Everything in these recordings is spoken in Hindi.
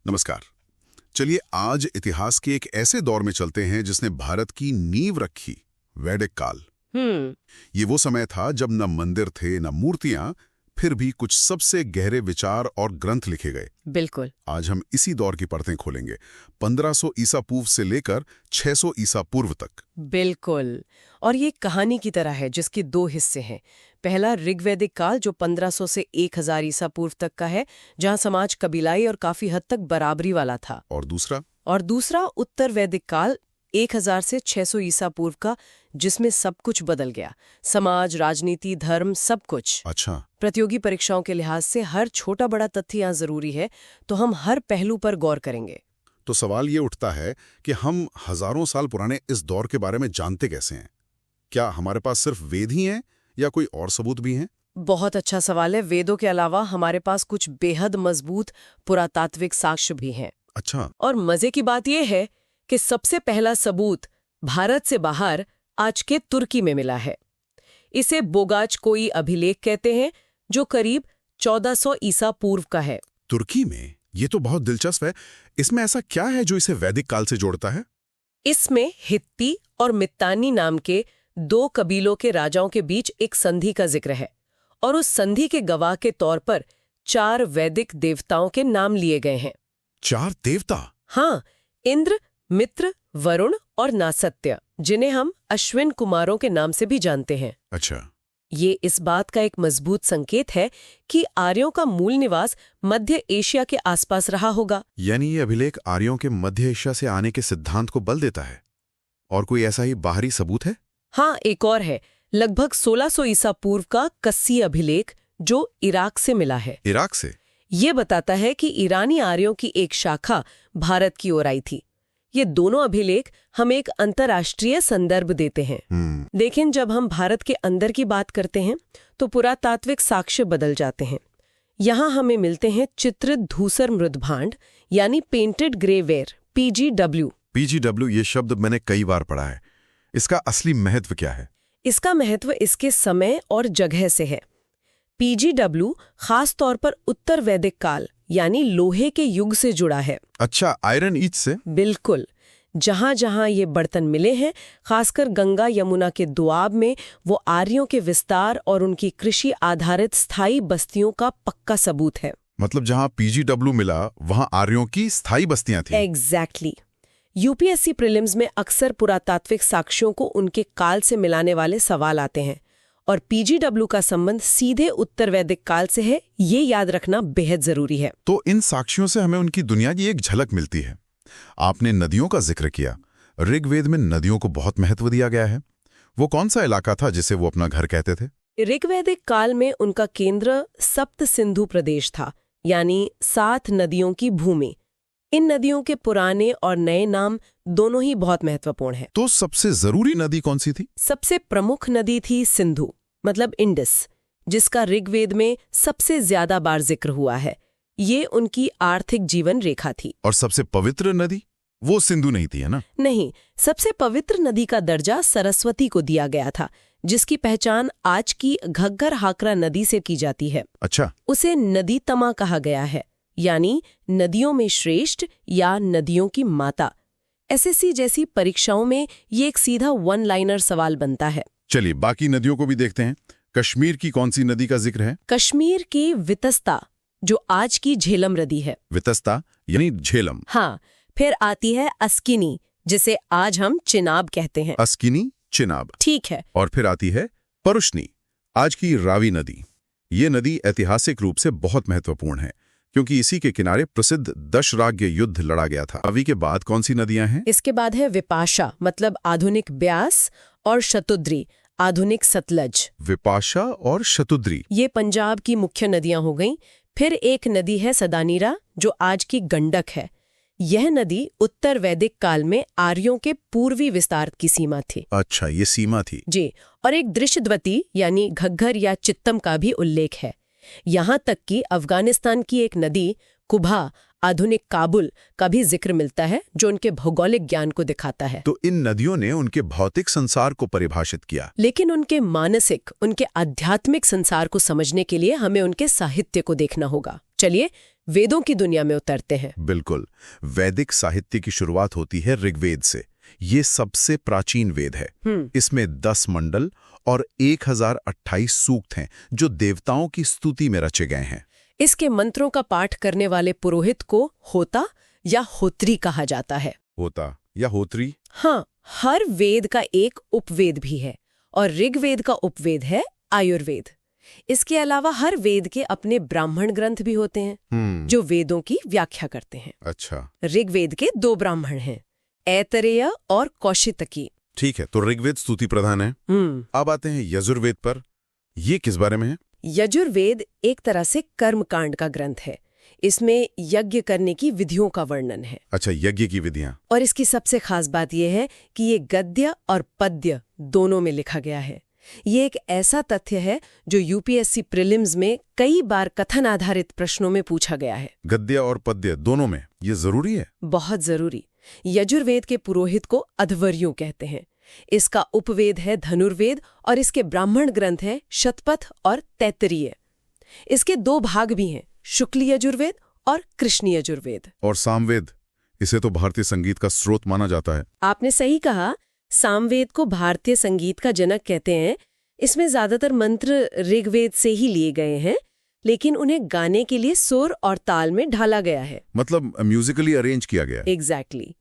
नमस्कार। चलिए आज इतिहास के एक ऐसे दौर में चलते हैं जिसने भारत की नींव रखी, वैदिक काल। ये वो समय था जब न मंदिर थे न मूर्तियां, फिर भी कुछ सबसे गहरे विचार और ग्रंथ लिखे गए। बिल्कुल। आज हम इसी दौर की परतें खोलेंगे, 1500 ईसा पूर्व से लेकर 600 ईसा पूर्व तक। बिल्कुल। और ये कहानी की तरह है जिसके दो हिस्से हैं। पहला ऋग्वैदिक काल जो 1500 से 1000 ईसा पूर्व तक का है, जहां समाज कबीलाई और काफी हद तक बराबरी वाला था। और दूसरा उत्तर वैदिक काल 1000 से 600 ईसा पूर्व का, जिसमें सब कुछ बदल गया। समाज, राजनीति, धर्म, सब कुछ। अच्छा। प्रतियोगी परीक्षाओं के लिहाज से हर छोटा बड़ा तथ्य यहाँ जरूरी है, तो हम हर पहलू पर गौर करेंगे। तो सवाल ये उठता है कि हम हजारों साल पुराने इस दौर के बारे में जानते कैसे हैं? क्या हमारे पास सिर्फ वेद ही हैं या कोई और सबूत भी हैं? बहुत अच्छा सवाल है। वेदों के अलावा हमारे पास कुछ बेहद मजबूत पुरातात्विक साक्ष्य भी हैं। अच्छा। और मजे की बात यह है कि सबसे पहला सबूत भारत से बाहर आज के तुर्की में मिला है। इसे बोगाच कोई अभिलेख कहते हैं, जो करीब 1400 ईसा पूर्व का है। तुर्की में? ये तो बहुत दिलचस्प है। इसमें ऐसा क्या है जो इसे वैदिक काल से जोड़ता है? इसमें हित्ती और मित्तानी नाम के दो कबीलों के राजाओं के बीच एक संधि का जिक्र है, और उस संधि के गवाह के तौर पर 4 वैदिक देवताओं के नाम लिए गए हैं। 4 देवता? हाँ, इंद्र, मित्र, वरुण और नासत्य, जिन्हें हम अश्विन कुमारों के नाम से भी जानते हैं। अच्छा। ये इस बात का एक मजबूत संकेत है कि आर्यों का मूल निवास मध्य एशिया के आसपास रहा होगा। यानी ये अभिलेख आर्यों के मध्य एशिया से आने के सिद्धांत को बल देता है। और कोई ऐसा ही बाहरी सबूत है? हाँ, एक और है। लगभग 1600 ईसा पूर्व का कस्सी अभिलेख, जो इराक से मिला है। इराक से? ये बताता है कि ईरानी आर्यों की एक शाखा भारत की ओर आई थी। ये दोनों अभिलेख हमें एक अंतर्राष्ट्रीय संदर्भ देते हैं। लेकिन जब हम भारत के अंदर की बात करते हैं तो पुरातात्विक साक्ष्य बदल जाते हैं। यहाँ हमें मिलते हैं चित्रित धूसर मृदभांड, यानी पेंटेड ग्रेवेयर, PGW। PGW, ये शब्द मैंने कई बार पढ़ा है। इसका असली महत्व क्या है? इसका महत्व इसके समय और जगह से है। PGW खास तौर पर उत्तर वैदिक काल यानी लोहे के युग से जुड़ा है। अच्छा, आयरन ईच से? बिल्कुल। जहां जहां ये बर्तन मिले हैं, खासकर गंगा यमुना के दोआब में, वो आर्यों के विस्तार और उनकी कृषि आधारित स्थायी बस्तियों का पक्का सबूत है। मतलब जहां PGW मिला वहां आर्यों की स्थायी बस्तियां थी। एग्जैक्टली। UPSC प्रीलिम्स में अक्सर पुरातात्विक साक्ष्यों को उनके काल से मिलाने वाले सवाल आते हैं, और PGW का संबंध सीधे उत्तर वैदिक काल से है, ये याद रखना बेहद जरूरी है। तो इन साक्ष्यों से हमें उनकी दुनिया की एक झलक मिलती है। आपने नदियों का जिक्र किया। ऋग्वेद में नदियों को बहुत महत्व दिया गया है। वो कौन सा इलाका था जिसे वो अपना घर कहते थे? ऋग्वैदिक काल में उनका केंद्र सप्त सिंधु प्रदेश था, यानी 7 नदियों की भूमि। इन नदियों के पुराने और नए नाम दोनों ही बहुत महत्वपूर्ण हैं। तो सबसे जरूरी नदी कौन सी थी? सबसे प्रमुख नदी थी सिंधु, मतलब इंडस, जिसका ऋग्वेद में सबसे ज्यादा बार जिक्र हुआ है। ये उनकी आर्थिक जीवन रेखा थी। और सबसे पवित्र नदी? वो सिंधु नहीं थी, है ना? नहीं, सबसे पवित्र नदी का दर्जा सरस्वती को दिया गया था, जिसकी पहचान आज की घग्गर हाकरा नदी से की जाती है। अच्छा। उसे नदी तमा कहा गया है, यानी नदियों में श्रेष्ठ या नदियों की माता। SSC जैसी परीक्षाओं में ये एक सीधा 1 लाइनर सवाल बनता है। चलिए बाकी नदियों को भी देखते हैं। कश्मीर की कौन सी नदी का जिक्र है? कश्मीर की वितस्ता, जो आज की झेलम नदी है। वितस्ता यानी झेलम? हाँ। फिर आती है अस्किनी, जिसे आज हम चिनाब कहते हैं। अस्किनी, चिनाब, ठीक है। और फिर आती है परुष्णी, आज की रावी नदी। ये नदी ऐतिहासिक रूप से बहुत महत्वपूर्ण है, क्योंकि इसी के किनारे प्रसिद्ध दशराग्य युद्ध लड़ा गया था। रावी के बाद कौन सी नदियां हैं? इसके बाद है विपाशा, मतलब आधुनिक ब्यास, और शतुद्री, आधुनिक सतलज। विपाशा और शतुद्री, ये पंजाब की मुख्य नदियां हो गईं। फिर एक नदी है सदानीरा, जो आज की गंडक है। यह नदी उत्तर वैदिक काल में आर्यों के पूर्वी विस्तार की सीमा थी। अच्छा, ये सीमा थी जी। और एक दृश्यद्वती यानी घग्गर या चित्तम का भी उल्लेख है। यहाँ तक कि अफगानिस्तान की एक नदी कुभा, आधुनिक काबुल, का भी जिक्र मिलता है, जो उनके भौगोलिक ज्ञान को दिखाता है। तो इन नदियों ने उनके भौतिक संसार को परिभाषित किया, लेकिन उनके मानसिक, उनके आध्यात्मिक संसार को समझने के लिए हमें उनके साहित्य को देखना होगा। चलिए वेदों की दुनिया में उतरते हैं। बिल्कुल। वैदिक साहित्य की शुरुआत होती है ऋग्वेद से। ये सबसे प्राचीन वेद है। इसमें 10 मंडल और 1028 सूक्त हैं जो देवताओं की स्तुति में रचे गए हैं। इसके मंत्रों का पाठ करने वाले पुरोहित को होता या होत्री कहा जाता है। होता या होत्री? हाँ, हर वेद का एक उपवेद भी है और ऋग्वेद का उपवेद है आयुर्वेद। इसके अलावा हर वेद के अपने ब्राह्मण ग्रंथ भी होते हैं जो वेदों की व्याख्या करते हैं। अच्छा। ऋग्वेद के 2 ब्राह्मण हैं, ऐतरेय और कौशितकी। ठीक है, तो ऋग्वेद स्तुति प्रधान है। अब आते हैं यजुर्वेद पर। ये किस बारे में है? यजुर्वेद एक तरह से कर्मकांड का ग्रंथ है। इसमें यज्ञ करने की विधियों का वर्णन है। अच्छा, यज्ञ की विधियां। और इसकी सबसे खास बात यह है कि ये गद्य और पद्य दोनों में लिखा गया है। ये एक ऐसा तथ्य है जो यूपीएससी प्रीलिम्स में कई बार कथन आधारित प्रश्नों में पूछा गया है। गद्य और पद्य दोनों में, ये जरूरी है? बहुत जरूरी। यजुर्वेद के पुरोहित को अध्वर्यु कहते हैं। इसका उपवेद है धनुर्वेद और इसके ब्राह्मण ग्रंथ हैं शतपथ और तैत्तरीय। इसके 2 भाग भी हैं, शुक्ल यजुर्वेद और कृष्ण यजुर्वेद। और सामवेद, इसे तो भारतीय संगीत का स्रोत माना जाता है। आपने सही कहा, सामवेद को भारतीय संगीत का जनक कहते हैं। इसमें ज्यादातर मंत्र ऋग्वेद से ही लिए गए हैं, लेकिन उन्हें गाने के लिए सुर और ताल में ढाला गया है। मतलब म्यूजिकली अरेंज किया गया। एग्जैक्टली।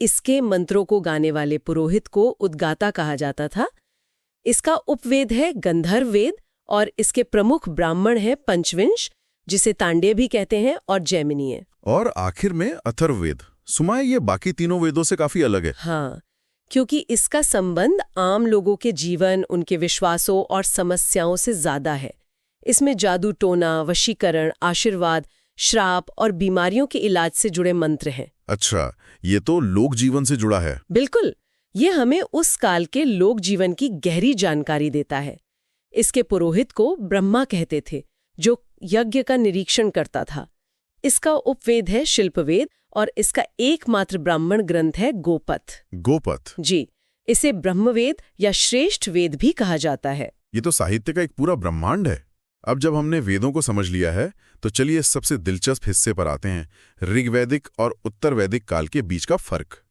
इसके मंत्रों को गाने वाले पुरोहित को उद्गाता कहा जाता था। इसका उपवेद है गंधर्व वेद और इसके प्रमुख ब्राह्मण हैं पंचविंश, जिसे तांडेय भी कहते हैं, और जैमिनीय। और आखिर में अथर्ववेद। सुमा है, ये बाकी तीनों वेदों से काफी अलग है। हाँ, क्योंकि इसका संबंध आम लोगों के जीवन, उनके विश्वासों और समस्याओं से ज्यादा है। इसमें जादू टोना, वशीकरण, आशीर्वाद, श्राप और बीमारियों के इलाज से जुड़े मंत्र हैं। अच्छा, ये तो लोक जीवन से जुड़ा है। बिल्कुल, ये हमें उस काल के लोक जीवन की गहरी जानकारी देता है। इसके पुरोहित को ब्रह्मा कहते थे, जो यज्ञ का निरीक्षण करता था। इसका उपवेद है शिल्पवेद और इसका एकमात्र ब्राह्मण ग्रंथ है गोपथ। गोपथ? जी, इसे ब्रह्मवेद या श्रेष्ठ वेद भी कहा जाता है। ये तो साहित्य का एक पूरा ब्रह्मांड है। अब जब हमने वेदों को समझ लिया है, तो चलिए सबसे दिलचस्प हिस्से पर आते हैं, ऋग्वैदिक और उत्तर वैदिक काल के बीच का फर्क।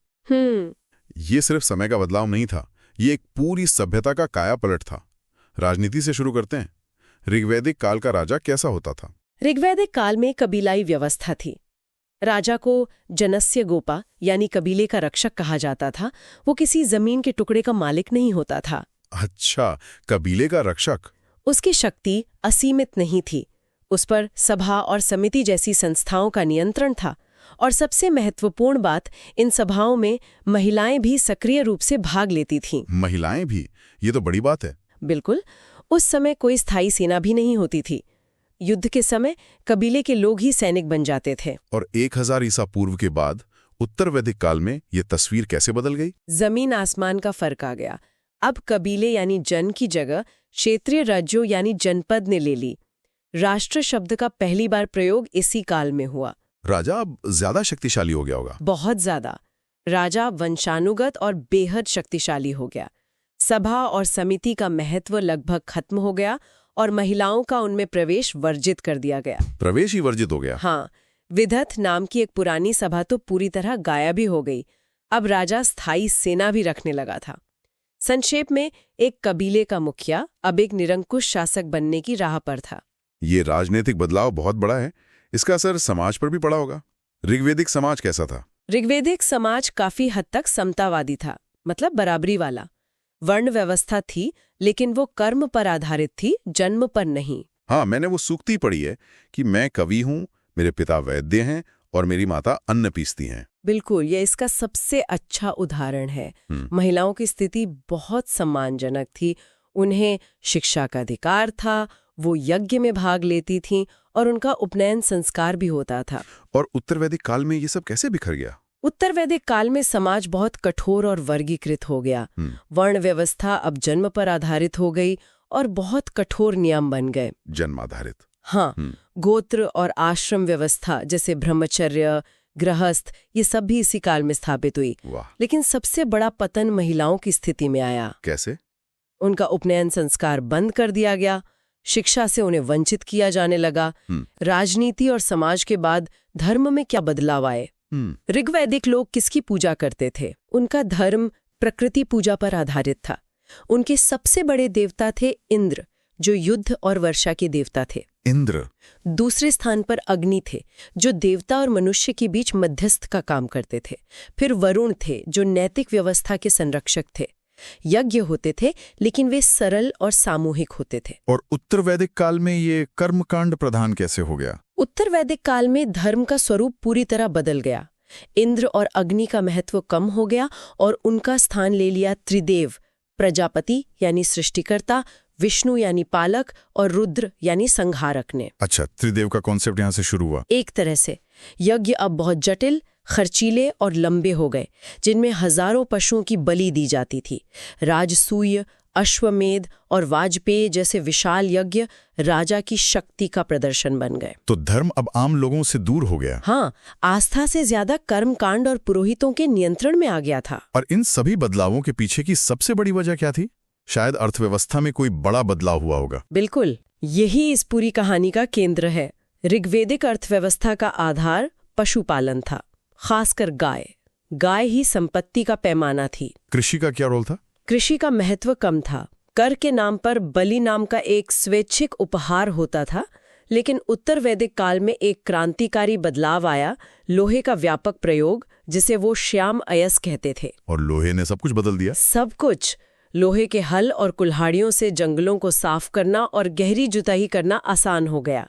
ये सिर्फ समय का बदलाव नहीं था, ये एक पूरी सभ्यता का कायापलट था। राजनीति से शुरू करते हैं। ऋग्वैदिक काल का राजा कैसा होता था? ऋग्वैदिक काल में कबीलाई व्यवस्था थी। राजा को जनस्य गोपा यानी कबीले का रक्षक कहा जाता था। वो किसी जमीन के टुकड़े का मालिक नहीं होता था। अच्छा, कबीले का रक्षक। उसकी शक्ति असीमित नहीं थी। उस पर सभा और समिति जैसी संस्थाओं का नियंत्रण था। और सबसे महत्वपूर्ण बात, इन सभाओं में महिलाएं भी सक्रिय रूप से भाग लेती थीं। महिलाएं भी? ये तो बड़ी बात है। बिल्कुल। उस समय कोई स्थायी सेना भी नहीं होती थी। युद्ध के समय कबीले के लोग ही सैनिक बन जाते थे। और 1000 ईसा पूर्व के बाद उत्तर वैदिक काल में ये तस्वीर कैसे बदल गई? जमीन आसमान का फर्क आ गया। अब कबीले यानी जन की जगह क्षेत्रीय राज्यों यानी जनपद ने ले ली। राष्ट्र शब्द का पहली बार प्रयोग इसी काल में हुआ। राजा अब ज्यादा शक्तिशाली हो गया होगा। बहुत ज्यादा। राजा वंशानुगत और बेहद शक्तिशाली हो गया। सभा और समिति का महत्व लगभग खत्म हो गया और महिलाओं का उनमें प्रवेश वर्जित कर दिया गया। प्रवेश ही वर्जित हो गया? हाँ। विदथ नाम की एक पुरानी सभा तो पूरी तरह गायब ही हो गई। अब राजा स्थायी सेना भी रखने लगा था। संक्षेप में, एक कबीले का मुखिया अब एक निरंकुश शासक बनने की राह पर था। ये राजनीतिक बदलाव बहुत बड़ा है। इसका असर समाज पर भी पड़ा होगा। ऋग्वैदिक समाज कैसा था? ऋग्वैदिक समाज काफी हद तक समतावादी था, मतलब बराबरी वाला। वर्ण व्यवस्था थी, लेकिन वो कर्म पर आधारित थी, जन्म पर नहीं। हाँ, मैंने वो सूक्ति पढ़ी है कि मैं कवि हूँ, मेरे पिता वैद्य हैं और मेरी माता अन्न पीसती हैं। बिल्कुल, ये इसका सबसे अच्छा उदाहरण है। महिलाओं की स्थिति बहुत सम्मानजनक थी। उन्हें शिक्षा का अधिकार था, वो यज्ञ में भाग लेती थीं और उनका उपनयन संस्कार भी होता था। और उत्तर वैदिक काल में ये सब कैसे बिखर गया? उत्तर वैदिक काल में समाज बहुत कठोर और वर्गीकृत हो गया। वर्ण व्यवस्था अब जन्म पर आधारित हो गई और बहुत कठोर नियम बन गए। जन्म आधारित? हाँ। गोत्र और आश्रम व्यवस्था जैसे ब्रह्मचर्य, गृहस्थ, ये सब भी इसी काल में स्थापित हुई। लेकिन सबसे बड़ा पतन महिलाओं की स्थिति में आया। कैसे? उनका उपनयन संस्कार बंद कर दिया गया। शिक्षा से उन्हें वंचित किया जाने लगा। राजनीति और समाज के बाद धर्म में क्या बदलाव आए? ऋग्वैदिक लोग किसकी पूजा करते थे? उनका धर्म प्रकृति पूजा पर आधारित था। उनके सबसे बड़े देवता थे इंद्र, जो युद्ध और वर्षा के देवता थे। इंद्र। दूसरे स्थान पर अग्नि थे, जो देवता और मनुष्य के बीच मध्यस्थ का काम करते थे। फिर वरुण थे, जो नैतिक व्यवस्था के संरक्षक थे। यज्ञ होते थे, लेकिन वे सरल और सामूहिक होते थे। और उत्तर वैदिक काल में ये कर्मकांड प्रधान कैसे हो गया? उत्तर वैदिक काल में धर्म का स्वरूप पूरी तरह बदल गया। इंद्र और अग्नि का महत्व कम हो गया और उनका स्थान ले लिया त्रिदेव, प्रजापति यानी सृष्टिकर्ता, विष्णु यानी पालक और रुद्र यानी संहारक ने। अच्छा, त्रिदेव का कॉन्सेप्ट यहाँ से शुरू हुआ। एक तरह से यज्ञ अब बहुत जटिल, खर्चीले और लंबे हो गए, जिनमें हजारों पशुओं की बलि दी जाती थी। राजसूय, अश्वमेध और वाजपेय जैसे विशाल यज्ञ राजा की शक्ति का प्रदर्शन बन गए। तो धर्म अब आम लोगों से दूर हो गया। हाँ, आस्था से ज्यादा कर्मकांड और पुरोहितों के नियंत्रण में आ गया था। और इन सभी बदलावों के पीछे की सबसे बड़ी वजह क्या थी? शायद अर्थव्यवस्था में कोई बड़ा बदलाव हुआ होगा। बिल्कुल, यही इस पूरी कहानी का केंद्र है। ऋग्वैदिक अर्थव्यवस्था का आधार पशुपालन था, खासकर गाय। गाय ही संपत्ति का पैमाना थी। कृषि का क्या रोल था? कृषि का महत्व कम था। कर के नाम पर बलि नाम का एक स्वैच्छिक उपहार होता था। लेकिन उत्तर वैदिक काल में एक क्रांतिकारी बदलाव आया, लोहे का व्यापक प्रयोग, जिसे वो श्याम अयस कहते थे। और लोहे ने सब कुछ बदल दिया। सब कुछ। लोहे के हल और कुल्हाड़ियों से जंगलों को साफ करना और गहरी जुताई करना आसान हो गया।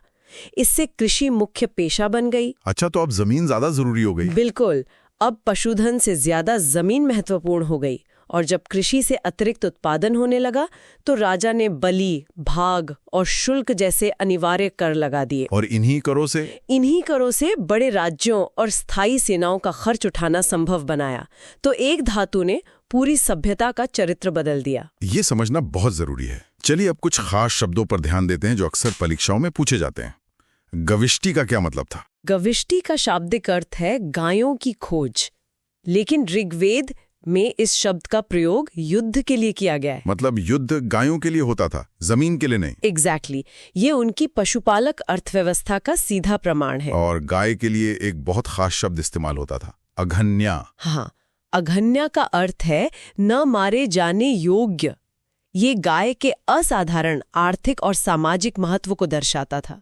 इससे कृषि मुख्य पेशा बन गई। अच्छा, तो अब जमीन ज्यादा जरूरी हो गई। बिल्कुल, अब पशुधन से ज्यादा जमीन महत्वपूर्ण हो गई। और जब कृषि से अतिरिक्त उत्पादन होने लगा तो राजा ने बलि, भाग और शुल्क जैसे अनिवार्य कर लगा दिए। और इन्हीं करों से बड़े राज्यों और स्थायी सेनाओं का खर्च उठाना संभव बनाया। तो एक धातु ने पूरी सभ्यता का चरित्र बदल दिया। ये समझना बहुत जरूरी है। चलिए अब कुछ खास शब्दों पर ध्यान देते हैं जो अक्सर परीक्षाओं में पूछे जाते हैं। गविष्टि का क्या मतलब था? गविष्टि का शाब्दिक अर्थ है गायों की खोज, लेकिन ऋग्वेद में इस शब्द का प्रयोग युद्ध के लिए किया गया है। मतलब युद्ध गायों के लिए होता था, जमीन के लिए नहीं। एग्जैक्टली। ये उनकी पशुपालक अर्थव्यवस्था का सीधा प्रमाण है। और गाय के लिए एक बहुत खास शब्द इस्तेमाल होता था, अघन्या। हाँ, अघन्या का अर्थ है न मारे जाने योग्य। ये गाय के असाधारण आर्थिक और सामाजिक महत्व को दर्शाता था।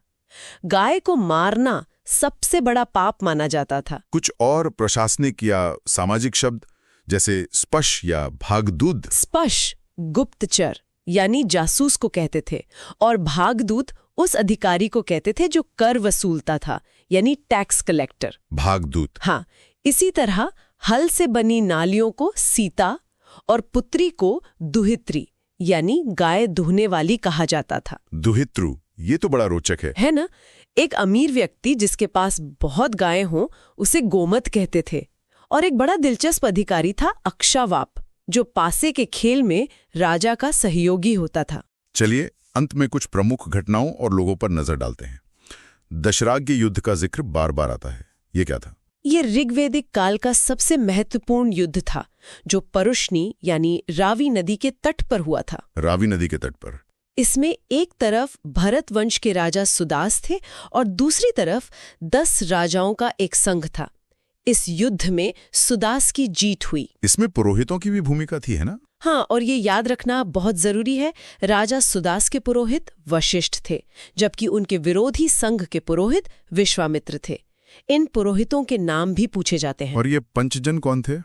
गाय को मारना सबसे बड़ा पाप माना जाता था। कुछ और प्रशासनिक या सामाजिक शब्द जैसे स्पश या भागदूत? स्पश गुप्तचर यानी जासूस को कहते थे, और भागदूत उस अधिकारी को कहते थे जो कर वसूलता था, यानी टैक्स कलेक्टर। भागदूत। हाँ, इसी तरह हल से बनी नालियों को सीता और पुत्री को दुहित्री यानी गाय दुहने वाली कहा जाता था। दुहित्रु, ये तो बड़ा रोचक है ना? एक अमीर व्यक्ति जिसके पास बहुत गायें हों उसे गोमत कहते थे। और एक बड़ा दिलचस्प अधिकारी था अक्षावाप, जो पासे के खेल में राजा का सहयोगी होता था। चलिए अंत में कुछ प्रमुख घटनाओं और लोगों पर नजर डालते हैं। दशराग्य युद्ध का जिक्र बार बार आता है, ये क्या था? ये ऋग्वैदिक काल का सबसे महत्वपूर्ण युद्ध था, जो परुष्णी यानी रावी नदी के तट पर हुआ था। रावी नदी के तट पर। इसमें एक तरफ भरत वंश के राजा सुदास थे और दूसरी तरफ 10 राजाओं का एक संघ था। इस युद्ध में सुदास की जीत हुई। इसमें पुरोहितों की भी भूमिका थी, है ना? हाँ, और ये याद रखना बहुत जरूरी है, राजा सुदास के पुरोहित वशिष्ठ थे, जबकि उनके विरोधी संघ के पुरोहित विश्वामित्र थे। इन पुरोहितों के नाम भी पूछे जाते हैं। और ये पंचजन कौन थे?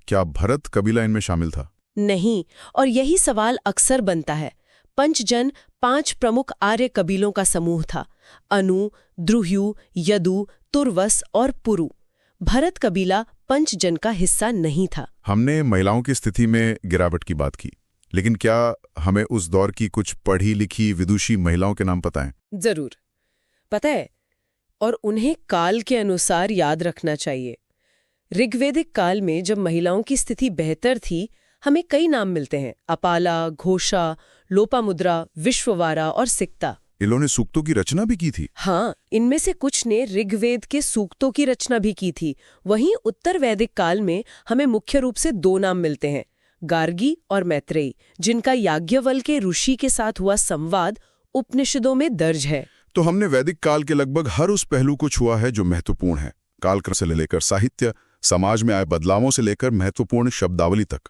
क्या भरत कबीला इनमें शामिल था? नहीं, और यही सवाल अक्सर बनता है। पंचजन 5 प्रमुख आर्य कबीलों का समूह था: अनु, द्रुह्यु, यदु, तुर्वस और पुरु। भरत कबीला पंचजन का हिस्सा नहीं था। हमने महिलाओं की स्थिति में गिरावट की बात की, लेकिन क्या हमें उस दौर की कुछ पढ़ी लिखी विदुषी महिलाओं के नाम पता है? जरूर पता है, और उन्हें काल के अनुसार याद रखना चाहिए। ऋग्वैदिक काल में जब महिलाओं की स्थिति बेहतर थी, हमें कई नाम मिलते हैं: अपाला, घोषा, लोपामुद्रा, विश्ववारा और सिक्ता। इन्होंने सूक्तों की रचना भी की थी। हाँ, इनमें से कुछ ने ऋग्वेद के सूक्तों की रचना भी की थी। वहीं उत्तर वैदिक काल में हमें मुख्य रूप से 2 नाम मिलते हैं: गार्गी और मैत्रेयी, जिनका याज्ञवल्क्य ऋषि के साथ हुआ संवाद उपनिषदों में दर्ज है। तो हमने वैदिक काल के लगभग हर उस पहलू को छुआ है जो महत्वपूर्ण है, कालक्रम से लेकर साहित्य, समाज में आए बदलावों से लेकर महत्वपूर्ण शब्दावली तक।